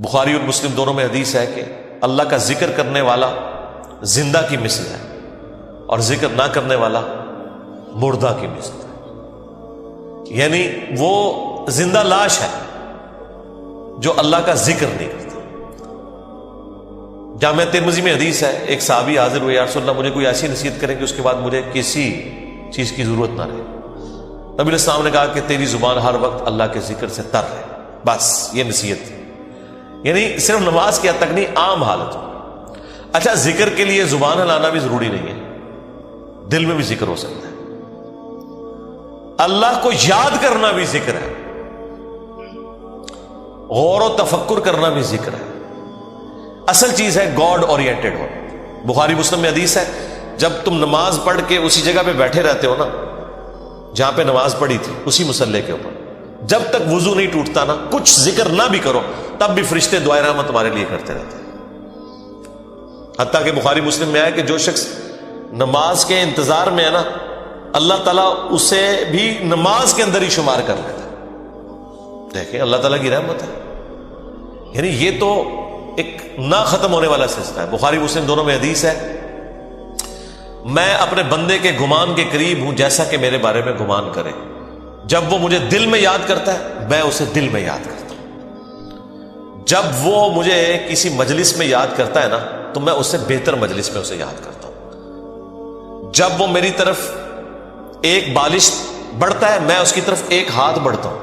بخاری اور مسلم دونوں میں حدیث ہے کہ اللہ کا ذکر کرنے والا زندہ کی مثل ہے اور ذکر نہ کرنے والا مردہ کی مثل ہے، یعنی وہ زندہ لاش ہے جو اللہ کا ذکر نہیں کرتا۔ جامع ترمذی میں حدیث ہے، ایک صحابی حاضر ہوئے، یا رسول اللہ مجھے کوئی ایسی نصیحت کریں کہ اس کے بعد مجھے کسی چیز کی ضرورت نہ رہے۔ نبی علیہ السلام نے کہا کہ تیری زبان ہر وقت اللہ کے ذکر سے تر رہے، بس یہ نصیحت تھی، یعنی صرف نماز کی حد تک نہیں، عام حالت ہو۔ اچھا، ذکر کے لیے زبان ہلانا بھی ضروری نہیں ہے، دل میں بھی ذکر ہو سکتا ہے۔ اللہ کو یاد کرنا بھی ذکر ہے، غور و تفکر کرنا بھی ذکر ہے۔ اصل چیز ہے گاڈ اورینٹڈ ہو۔ بخاری مسلم میں حدیث ہے، جب تم نماز پڑھ کے اسی جگہ پہ بیٹھے رہتے ہو نا جہاں پہ نماز پڑھی تھی، اسی مصلی کے اوپر، جب تک وضو نہیں ٹوٹتا نا، کچھ ذکر نہ بھی کرو تب بھی فرشتے دعائے رحمت تمہارے لیے کرتے رہتے ہیں۔ حتیٰ کہ بخاری مسلم میں آیا کہ جو شخص نماز کے انتظار میں ہے نا، اللہ تعالیٰ اسے بھی نماز کے اندر ہی شمار کر لیتا ہے۔ دیکھیں اللہ تعالیٰ کی رحمت ہے، یعنی یہ تو ایک نہ ختم ہونے والا سلسلہ ہے۔ بخاری مسلم دونوں میں حدیث ہے، میں اپنے بندے کے گمان کے قریب ہوں جیسا کہ میرے بارے میں گمان کرے۔ جب وہ مجھے دل میں یاد کرتا ہے میں اسے دل میں یاد کرتا ہوں، جب وہ مجھے کسی مجلس میں یاد کرتا ہے نا تو میں اس سے بہتر مجلس میں اسے یاد کرتا ہوں، جب وہ میری طرف ایک بالش بڑھتا ہے میں اس کی طرف ایک ہاتھ بڑھتا ہوں،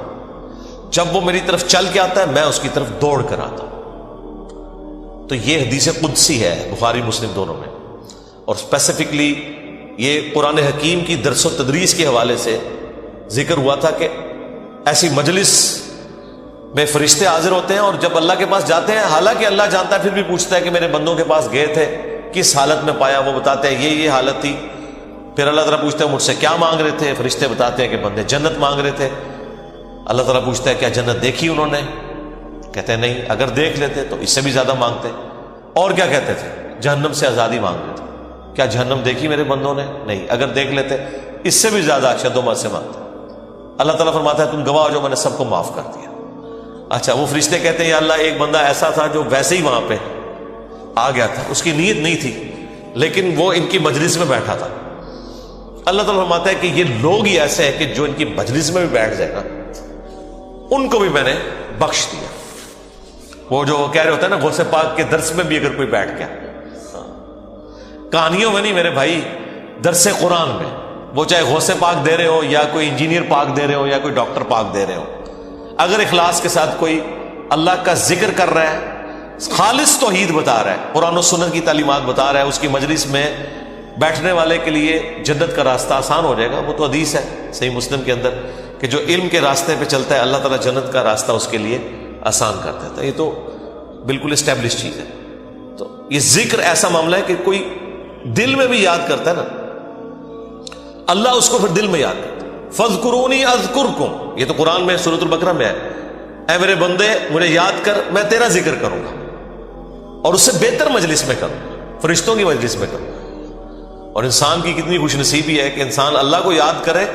جب وہ میری طرف چل کے آتا ہے میں اس کی طرف دوڑ کر آتا ہوں۔ تو یہ حدیث قدسی ہے بخاری مسلم دونوں میں، اور اسپیسیفکلی یہ قرآن حکیم کی درس و تدریس کے حوالے سے ذکر ہوا تھا کہ ایسی مجلس میں فرشتے حاضر ہوتے ہیں، اور جب اللہ کے پاس جاتے ہیں، حالانکہ اللہ جانتا ہے، پھر بھی پوچھتا ہے کہ میرے بندوں کے پاس گئے تھے کس حالت میں پایا، وہ بتاتے ہیں یہ حالت تھی۔ پھر اللہ تعالیٰ پوچھتا ہے مجھ سے کیا مانگ رہے تھے، فرشتے بتاتے ہیں کہ بندے جنت مانگ رہے تھے۔ اللہ تعالیٰ پوچھتا ہے کیا جنت دیکھی انہوں نے، کہتے ہیں نہیں، اگر دیکھ لیتے تو اس سے بھی زیادہ مانگتے۔ اور کیا کہتے تھے، جہنم سے آزادی مانگ رہے تھے، کیا جہنم دیکھی میرے بندوں نے، نہیں، اگر دیکھ لیتے اس سے بھی زیادہ اشد و سے مانگتے۔ اللہ تعالیٰ فرماتا ہے تم گواہ ہو جو میں نے سب کو معاف کر دیا۔ اچھا، وہ فرشتے کہتے ہیں یا اللہ ایک بندہ ایسا تھا جو ویسے ہی وہاں پہ آ گیا تھا، اس کی نیت نہیں تھی لیکن وہ ان کی مجلس میں بیٹھا تھا۔ اللہ تعالیٰ فرماتا ہے کہ یہ لوگ ہی ایسے ہیں کہ جو ان کی مجلس میں بھی بیٹھ جائے گا ان کو بھی میں نے بخش دیا۔ وہ جو کہہ رہے ہوتے ہیں نا غوث پاک کے درس میں بھی اگر کوئی بیٹھ گیا، کہانیوں میں نہیں میرے بھائی، درس قرآن میں، وہ چاہے غوث پاک دے رہے ہو یا کوئی انجینئر پاک دے رہے ہو یا کوئی ڈاکٹر پاک دے رہے ہو، اگر اخلاص کے ساتھ کوئی اللہ کا ذکر کر رہا ہے، خالص توحید بتا رہا ہے، قرآن و سنت کی تعلیمات بتا رہا ہے، اس کی مجلس میں بیٹھنے والے کے لیے جنت کا راستہ آسان ہو جائے گا۔ وہ تو حدیث ہے صحیح مسلم کے اندر کہ جو علم کے راستے پہ چلتا ہے اللہ تعالیٰ جنت کا راستہ اس کے لیے آسان کر دیتا ہے۔ یہ تو بالکل اسٹیبلش چیز ہے۔ تو یہ ذکر ایسا معاملہ ہے کہ کوئی دل میں بھی یاد کرتا ہے نا، اللہ اس کو پھر دل میں یاد کرتا ہے۔ فَاذْكُرُونِي أَذْكُرْكُمْ، یہ تو قرآن میں سورۃ البقرہ میں ہے، اے میرے بندے مجھے یاد کر، میں تیرا ذکر کروں گا اور اس سے بہتر مجلس میں کروں گا، فرشتوں کی مجلس میں کروں گا۔ اور انسان کی کتنی خوش نصیبی ہے کہ انسان اللہ کو یاد کرے،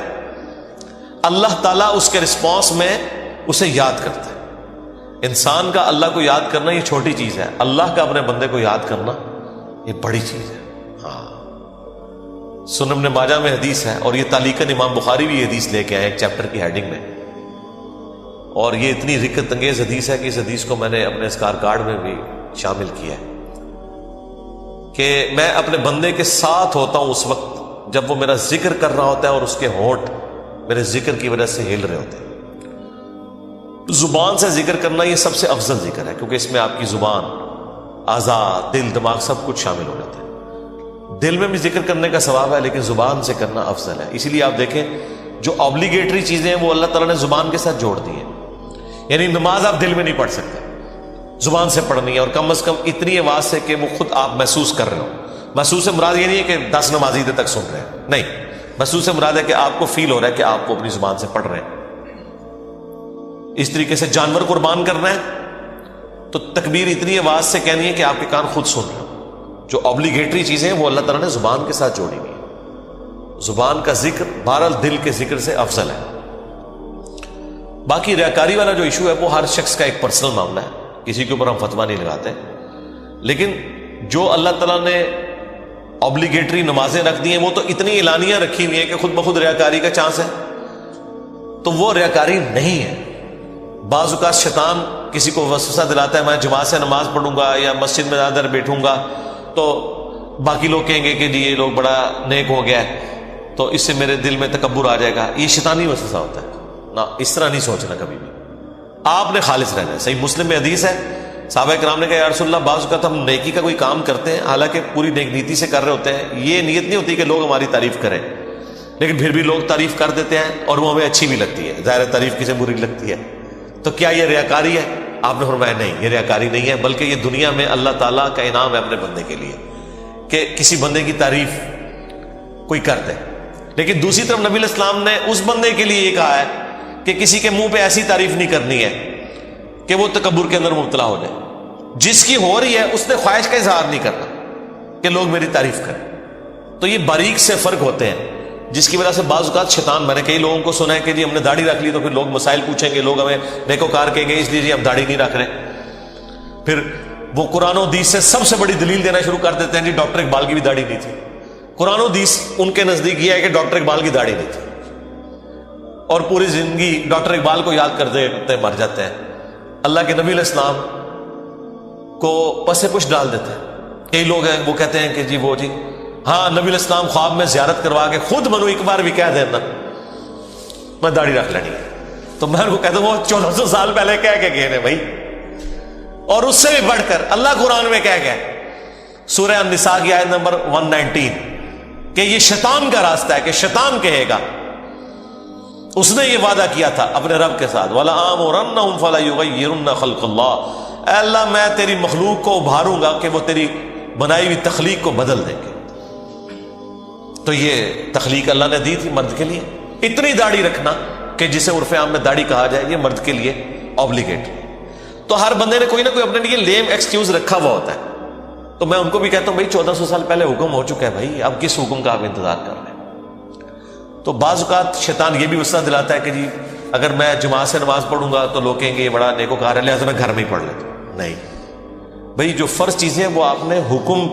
اللہ تعالیٰ اس کے رسپانس میں اسے یاد کرتا ہے۔ انسان کا اللہ کو یاد کرنا یہ چھوٹی چیز ہے، اللہ کا اپنے بندے کو یاد کرنا یہ بڑی چیز ہے۔ سنن ابن ماجہ میں حدیث ہے، اور یہ تعلیقاً امام بخاری بھی یہ حدیث لے کے آئے ایک چیپٹر کی ہیڈنگ میں، اور یہ اتنی رکت انگیز حدیث ہے کہ اس حدیث کو میں نے اپنے اسکار کارڈ میں بھی شامل کیا ہے کہ میں اپنے بندے کے ساتھ ہوتا ہوں اس وقت جب وہ میرا ذکر کر رہا ہوتا ہے اور اس کے ہونٹ میرے ذکر کی وجہ سے ہل رہے ہوتے ہیں۔ زبان سے ذکر کرنا یہ سب سے افضل ذکر ہے، کیونکہ اس میں آپ کی زبان، اعضاء، دل، دماغ سب کچھ شامل ہو جاتا ہے۔ دل میں بھی ذکر کرنے کا ثواب ہے لیکن زبان سے کرنا افضل ہے۔ اسی لیے آپ دیکھیں جو آبلیگیٹری چیزیں ہیں وہ اللہ تعالیٰ نے زبان کے ساتھ جوڑ دی ہیں، یعنی نماز آپ دل میں نہیں پڑھ سکتے، زبان سے پڑھنی ہے، اور کم از کم اتنی آواز سے کہ وہ خود آپ محسوس کر رہے ہو۔ محسوس سے مراد یہ نہیں ہے کہ 10 نمازی دیر تک سن رہے ہیں، نہیں، محسوس سے مراد ہے کہ آپ کو فیل ہو رہا ہے کہ آپ کو اپنی زبان سے پڑھ رہے ہیں۔ اس طریقے سے جانور قربان کرنا ہے تو تکبیر اتنی آواز سے کہنی ہے کہ آپ کے کان خود سن رہے ہو۔ جو آبلیگیٹری چیزیں ہیں وہ اللہ تعالیٰ نے زبان کے ساتھ جوڑی ہوئی ہیں۔ زبان کا ذکر بہرحال دل کے ذکر سے افضل ہے۔ باقی ریاکاری والا جو ایشو ہے وہ ہر شخص کا ایک پرسنل معاملہ ہے، کسی کے اوپر ہم فتویٰ نہیں لگاتے، لیکن جو اللہ تعالیٰ نے اوبلیگیٹری نمازیں رکھ دی ہیں وہ تو اتنی اعلانیاں رکھی ہوئی ہیں کہ خود بخود ریاکاری کا چانس ہے، تو وہ ریاکاری نہیں ہے۔ بعض اوقات شیطان کسی کو وسوسہ دلاتا ہے میں جماعت سے نماز پڑھوں گا یا مسجد میں زیادہ دیر بیٹھوں گا تو باقی لوگ کہیں گے کہ جی یہ لوگ بڑا نیک ہو گیا ہے، تو اس سے میرے دل میں تکبر آ جائے گا۔ یہ شیطانی وسوسہ ہوتا ہے نا، اس طرح نہیں سوچنا کبھی بھی، آپ نے خالص رہنا ہے۔ صحیح مسلم میں حدیث ہے، صحابہ کرام نے کہا یا رسول اللہ بعض اوقات ہم نیکی کا کوئی کام کرتے ہیں حالانکہ پوری نیک نیتی سے کر رہے ہوتے ہیں، یہ نیت نہیں ہوتی کہ لوگ ہماری تعریف کریں، لیکن پھر بھی لوگ تعریف کر دیتے ہیں اور وہ ہمیں اچھی بھی لگتی ہے، ظاہر تعریف کسے بری لگتی ہے، تو کیا یہ ریاکاری ہے؟ آپ نے فرمایا نہیں، یہ ریاکاری نہیں ہے، بلکہ یہ دنیا میں اللہ تعالیٰ کا انعام ہے اپنے بندے کے لیے کہ کسی بندے کی تعریف کوئی کر دے۔ لیکن دوسری طرف نبی علیہ السلام نے اس بندے کے لیے یہ کہا ہے کہ کسی کے منہ پہ ایسی تعریف نہیں کرنی ہے کہ وہ تکبر کے اندر مبتلا ہو جائے، جس کی ہو رہی ہے اس نے خواہش کا اظہار نہیں کرنا کہ لوگ میری تعریف کریں۔ تو یہ باریک سے فرق ہوتے ہیں جس کی وجہ سے بعض اوقات شیطان، میں نے کئی لوگوں کو سنا ہے کہ جی ہم نے داڑھی رکھ لی تو پھر لوگ مسائل پوچھیں گے، لوگ ہمیں نیکوکار کہیں گے، اس لیے جی ہم داڑھی نہیں رکھ رہے، پھر وہ قرآن و حدیث سے سب سے بڑی دلیل دینا شروع کر دیتے ہیں جی ڈاکٹر اقبال کی بھی داڑھی نہیں تھی۔ قرآن و حدیث ان کے نزدیک یہ ہے کہ ڈاکٹر اقبال کی داڑھی نہیں تھی، اور پوری زندگی ڈاکٹر اقبال کو یاد کرتے کرتے مر جاتے ہیں، اللہ کے نبی علیہ السلام کو پس پش ڈال دیتے ہیں۔ کئی لوگ ہیں وہ کہتے ہیں کہ جی وہ جی ہاں نبی علیہ السلام خواب میں زیارت کروا کے خود منو ایک بار بھی کہہ دینا میں داڑھی رکھ لینی ہے، تو میں ان کو کہتا ہوں وہ 1400 سال پہلے کہہ کے گئے ہیں بھائی، اور اس سے بھی بڑھ کر اللہ قرآن میں کہہ گئے سورہ النساء کی آیت نمبر 119 کہ یہ شیطان کا راستہ ہے، کہ شیطان کہے گا، اس نے یہ وعدہ کیا تھا اپنے رب کے ساتھ وَلَآمُرَنَّهُمْ فَلَيُغَيِّرُنَّ خَلْقَ اللَّهِ، اے اللہ میں تیری مخلوق کو ابھاروں گا کہ وہ تیری بنائی ہوئی تخلیق کو بدل دیں گے۔ تو یہ تخلیق اللہ نے دی تھی مرد کے لیے، اتنی داڑھی رکھنا کہ جسے عرف عام میں داڑھی کہا جائے یہ مرد کے لیے اوبلیگیٹری، تو ہر بندے نے کوئی نہ کوئی اپنے لیے لیم ایکسکیوز رکھا ہوا ہوتا ہے۔ تو میں ان کو بھی کہتا ہوں بھائی 1400 سال پہلے حکم ہو چکا ہے بھائی، اب کس حکم کا آپ انتظار کر رہے ہیں؟ تو بعض اوقات شیطان یہ بھی وسوسہ دلاتا ہے کہ جی اگر میں جماعت سے نماز پڑھوں گا تو لوگ کہیں گے یہ بڑا نیکوکار ہے لہٰذا میں گھر میں ہی پڑھ لیتا ہوں۔ نہیں بھائی، جو فرض چیزیں وہ آپ نے حکم